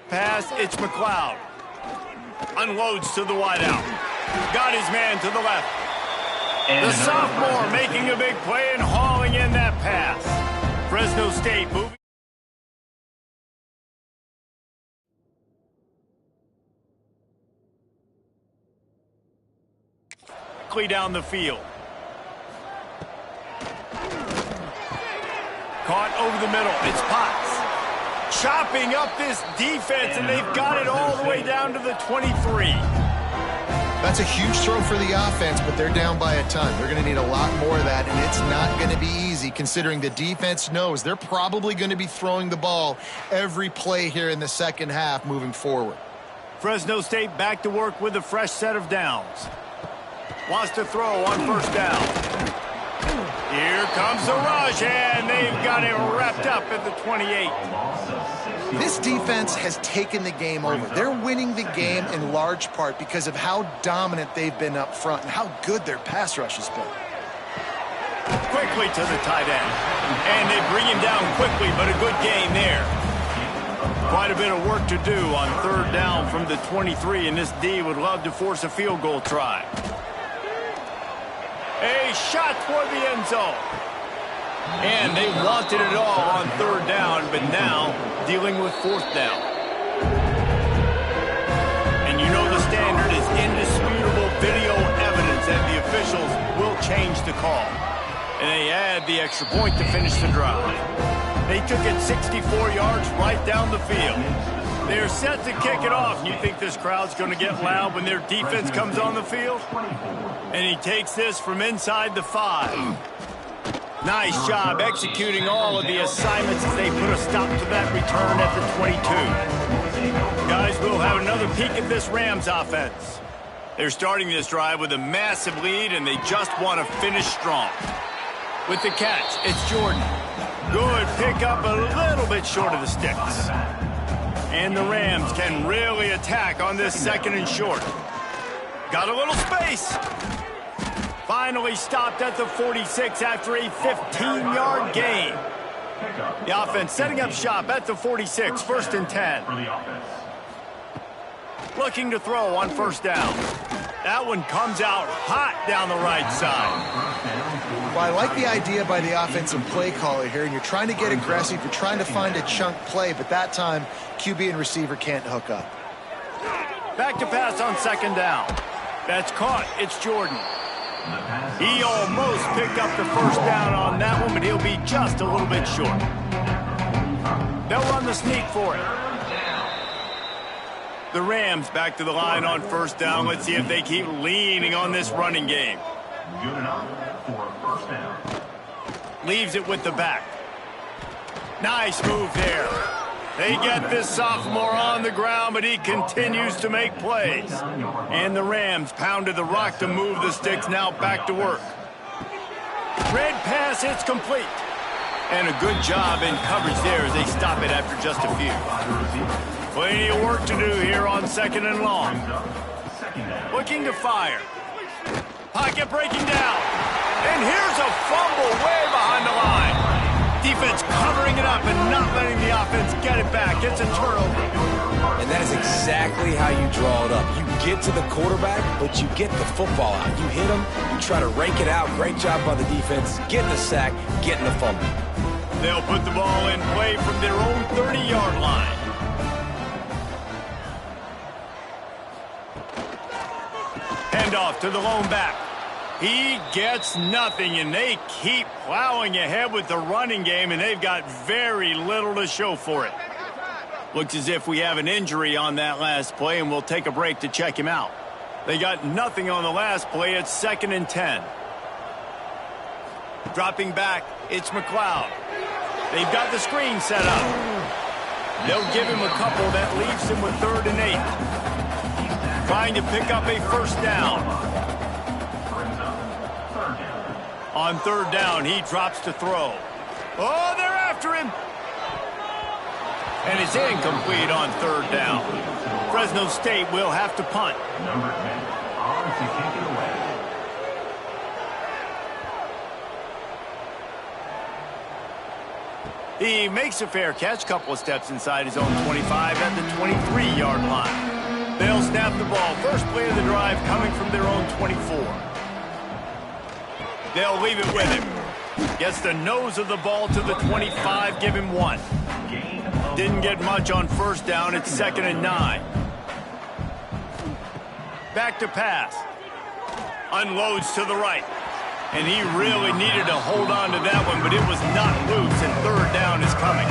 pass, it's McLeod. Unloads to the wideout. Got his man to the left. The sophomore making a big play and hauling in that pass. Fresno State moving quickly down the field. Caught over the middle. It's Potts. Chopping up this defense, and they've got it all the way down to the 23. That's a huge throw for the offense, but they're down by a ton. They're going to need a lot more of that, and it's not going to be easy considering the defense knows they're probably going to be throwing the ball every play here in the second half moving forward. Fresno State back to work with a fresh set of downs. Wants to throw on first down. Here comes the rush, and they've got him wrapped up at the 28. This defense has taken the game over. They're winning the game in large part because of how dominant they've been up front and how good their pass rush has been. Quickly to the tight end. And they bring him down quickly, but a good game there. Quite a bit of work to do on third down from the 23, and this D would love to force a field goal try. A shot toward the end zone. And they wanted it all on third down, but now dealing with fourth down. And you know the standard is indisputable video evidence that the officials will change the call. And they add the extra point to finish the drive. They took it 64 yards right down the field. They're set to kick it off. You think this crowd's going to get loud when their defense comes on the field? And he takes this from inside the 5. Nice job executing all of the assignments as they put a stop to that return at the 22. Guys, we'll have another peek at this Rams offense. They're starting this drive with a massive lead, and they just want to finish strong. With the catch, it's Jordan. Good pickup, a little bit short of the sticks. And the Rams can really attack on this second and short. Got a little space. Finally stopped at the 46 after a 15-yard gain. The offense setting up shop at the 46, first and 10. Looking to throw on first down. That one comes out hot down the right side. Well, I like the idea by the offensive play caller here, and you're trying to get aggressive. You're trying to find a chunk play, but that time, QB and receiver can't hook up. Back to pass on second down. That's caught. It's Jordan. He almost picked up the first down on that one, but he'll be just a little bit short. They'll run the sneak for it. The Rams back to the line on first down. Let's see if they keep leaning on this running game. Good enough for a first down. Leaves it with the back. Nice move there. They get this sophomore on the ground, but he continues to make plays. And the Rams pounded the rock to move the sticks, now back to work. Red pass, it's complete. And a good job in coverage there as they stop it after just a few. Plenty of work to do here on second and long. Looking to fire. Pocket breaking down. And here's a fumble way behind the line. Defense covering it up and not letting the offense get it back. It's a turnover. And that is exactly how you draw it up. You get to the quarterback, but you get the football out. You hit him, you try to rake it out. Great job by the defense. Getting the sack, getting the fumble. They'll put the ball in play from their own 30-yard line. Handoff to the lone back. He gets nothing, and they keep plowing ahead with the running game, and they've got very little to show for it. Looks as if we have an injury on that last play, and we'll take a break to check him out. They got nothing on the last play. It's second and 10. Dropping back, it's McLeod. They've got the screen set up. They'll give him a couple that leaves him with 3rd and 8. Trying to pick up a first down. On 3rd down, he drops to throw. Oh, they're after him. And it's incomplete on 3rd down. Fresno State will have to punt. Number 10, on to kick it away. He makes a fair catch, couple of steps inside his own 25 at the 23-yard line. They'll snap the ball. First play of the drive coming from their own 24. They'll leave it with him. Gets the nose of the ball to the 25, give him 1. Didn't get much on first down. It's 2nd and 9. Back to pass. Unloads to the right. And he really needed to hold on to that one, but it was not loose, and 3rd down is coming.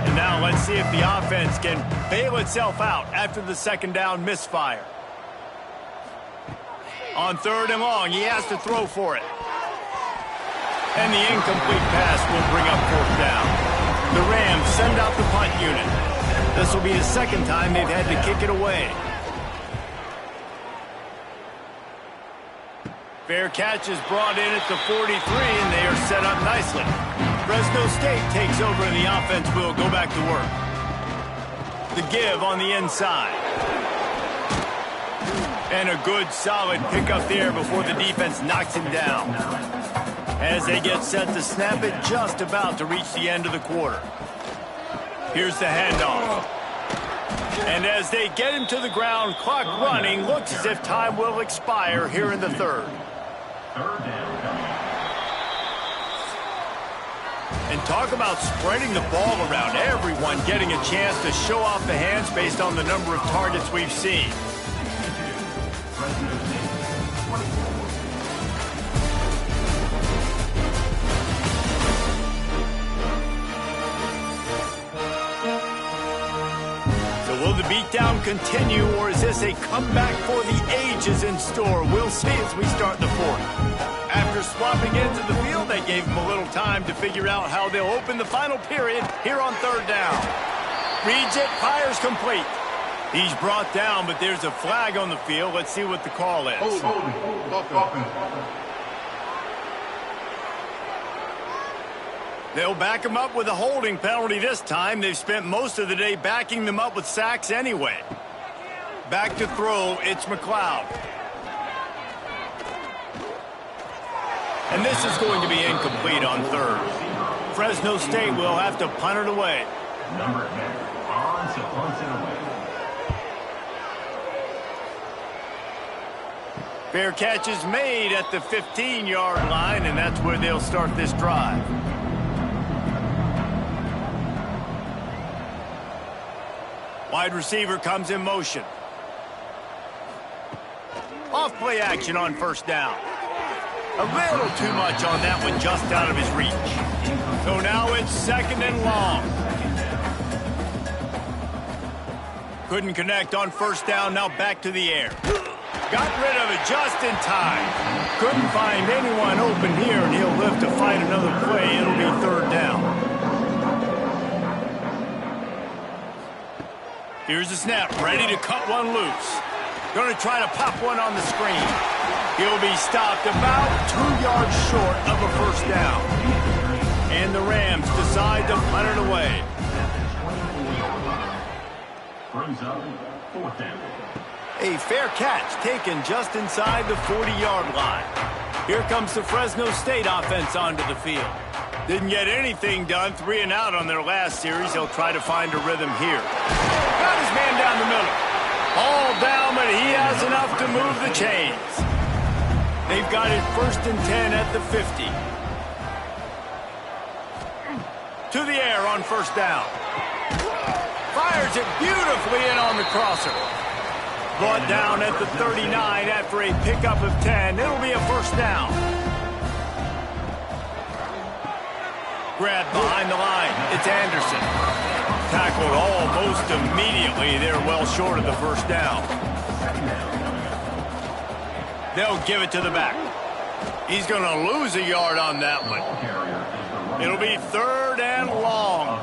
And now let's see if the offense can bail itself out after the 2nd down misfire. On 3rd and long, he has to throw for it. And the incomplete pass will bring up 4th down. The Rams send out the punt unit. This will be the 2nd time they've had to kick it away. Fair catch is brought in at the 43, and they are set up nicely. Fresno State takes over, and the offense will go back to work. The give on the inside. And a good, solid pickup there before the defense knocks him down. As they get set to snap it, just about to reach the end of the quarter. Here's the handoff. And as they get him to the ground, clock running, looks as if time will expire here in the 3rd. And talk about spreading the ball around. Everyone getting a chance to show off the hands based on the number of targets we've seen. Will the beatdown continue, or is this a comeback for the ages in store? We'll see as we start the 4th. After swapping into the field, they gave him a little time to figure out how they'll open the final period here on 3rd down. Reads it, fires complete. He's brought down, but there's a flag on the field. Let's see what the call is. They'll back him up with a holding penalty this time. They've spent most of the day backing them up with sacks anyway. Back to throw, it's McLeod. And this is going to be incomplete on 3rd. Fresno State will have to punt it away. Number 10, on to punt it away. Fair catch is made at the 15-yard line, and that's where they'll start this drive. Wide receiver comes in motion. Off play action on 1st down. A little too much on that one, just out of his reach. So now it's 2nd and long. Couldn't connect on 1st down, now back to the air. Got rid of it just in time. Couldn't find anyone open here, and he'll live to fight another play. It'll be 3rd down. Here's the snap, ready to cut one loose. Going to try to pop one on the screen. He'll be stopped about 2 yards short of a 1st down. And the Rams decide to punt it away. Brings up 4th down. A fair catch taken just inside the 40-yard line. Here comes the Fresno State offense onto the field. Didn't get anything done, 3 and out on their last series. They'll try to find a rhythm here. Got his man down the middle. All down, but he has enough to move the chains. They've got it 1st and 10 at the 50. To the air on 1st down. Fires it beautifully in on the crosser. Brought down at the 39 after a pickup of 10. It'll be a 1st down. Grab behind the line. It's Anderson. Tackled almost immediately. They're well short of the 1st down. They'll give it to the back. He's going to lose a yard on that one. It'll be 3rd and long.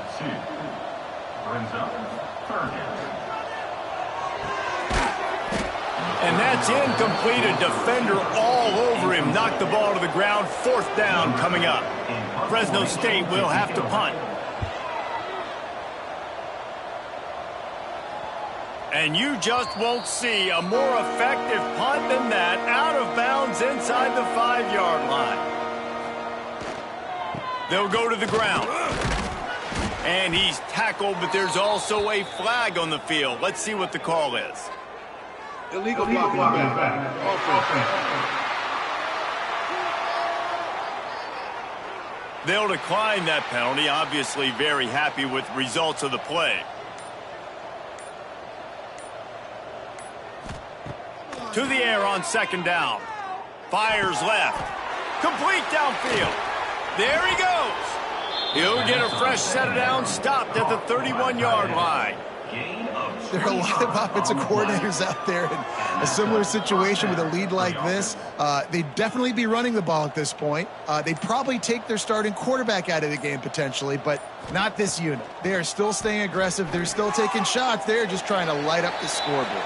Brings up 3rd down. And that's incomplete. A defender all over him. Knocked the ball to the ground. 4th down coming up. Fresno State will have to punt. And you just won't see a more effective punt than that. Out of bounds inside the 5-yard line. They'll go to the ground. And he's tackled, but there's also a flag on the field. Let's see what the call is. Illegal blocking back. Offense. They'll decline that penalty. Obviously very happy with the results of the play. To the air on second down. Fires left. Complete downfield. There he goes. He'll get a fresh set of downs, stopped at the 31-yard line. There are a lot of offensive coordinators out there in a similar situation with a lead like this. They'd definitely be running the ball at this point. They'd probably take their starting quarterback out of the game potentially, but not this unit. They are still staying aggressive. They're still taking shots. They're just trying to light up the scoreboard.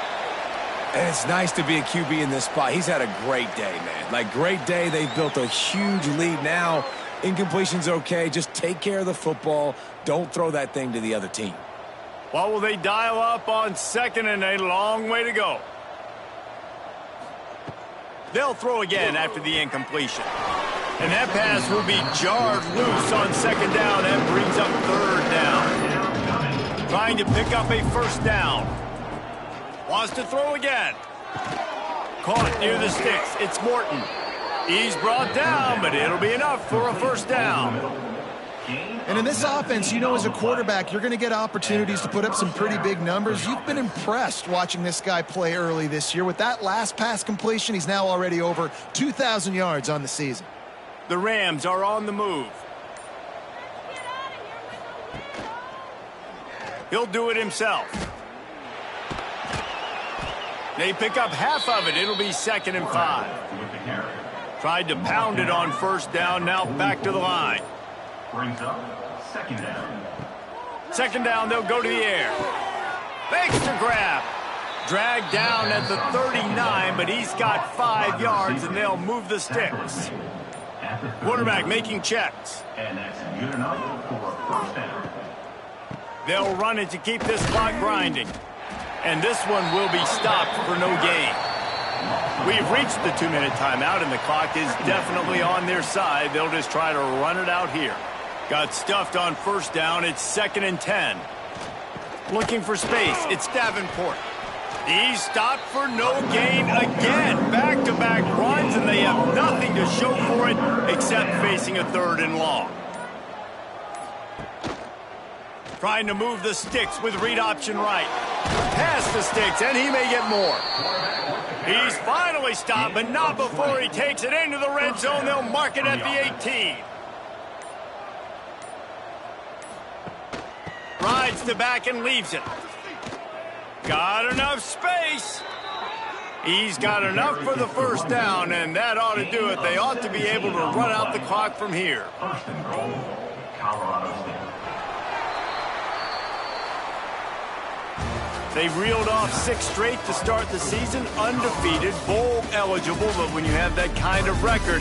And it's nice to be a QB in this spot. He's had a great day, man. Like, great day. They've built a huge lead now. Incompletion's okay. Just take care of the football. Don't throw that thing to the other team. What will they dial up on second and a long way to go? They'll throw again after the incompletion. And that pass will be jarred loose on second down. That brings up third down. Trying to pick up a first down. Wants to throw again. Caught near the sticks. It's Morton. He's brought down, but it'll be enough for a first down. And in this offense, you know, as a quarterback, you're going to get opportunities to put up some pretty big numbers. You've been impressed watching this guy play early this year. With that last pass completion, he's now already over 2,000 yards on the season. The Rams are on the move. He'll do it himself. They pick up half of it. It'll be 2nd and 5. Tried to pound it on first down. Now back to the line. Brings up 2nd down. 2nd down, they'll go to the air. Fakes to grab. Dragged down at the 39, but he's got 5 yards, and they'll move the sticks. Quarterback making checks. And that's good enough for a first down. They'll run it to keep this clock grinding. And this one will be stopped for no gain. We've reached the 2-minute timeout, and the clock is definitely on their side. They'll just try to run it out here. Got stuffed on first down. It's 2nd and 10. Looking for space. It's Davenport. He's stopped for no gain again. Back-to-back runs, and they have nothing to show for it except facing a 3rd and long. Trying to move the sticks with read option right. Past the sticks, and he may get more. He's finally stopped, but not before he takes it into the red zone. They'll mark it at the 18. Rides the back and leaves it. Got enough space. He's got enough for the first down, and that ought to do it. They ought to be able to run out the clock from here. 1st and goal, Colorado State. They reeled off 6 straight to start the season, undefeated, bowl eligible, but when you have that kind of record,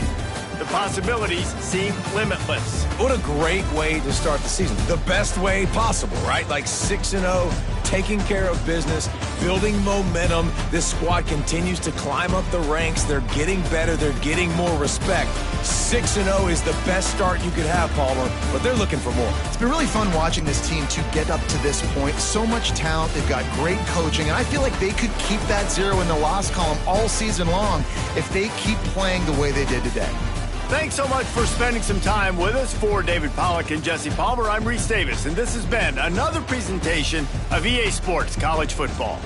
the possibilities seem limitless. What a great way to start the season. The best way possible, right? Like 6-0, taking care of business, building momentum. This squad continues to climb up the ranks. They're getting better. They're getting more respect. 6-0 is the best start you could have, Palmer, but they're looking for more. It's been really fun watching this team to get up to this point. So much talent. They've got great coaching, and I feel like they could keep that 0 in the loss column all season long if they keep playing the way they did today. Thanks so much for spending some time with us. For David Pollack and Jesse Palmer, I'm Reese Davis, and this has been another presentation of EA Sports College Football.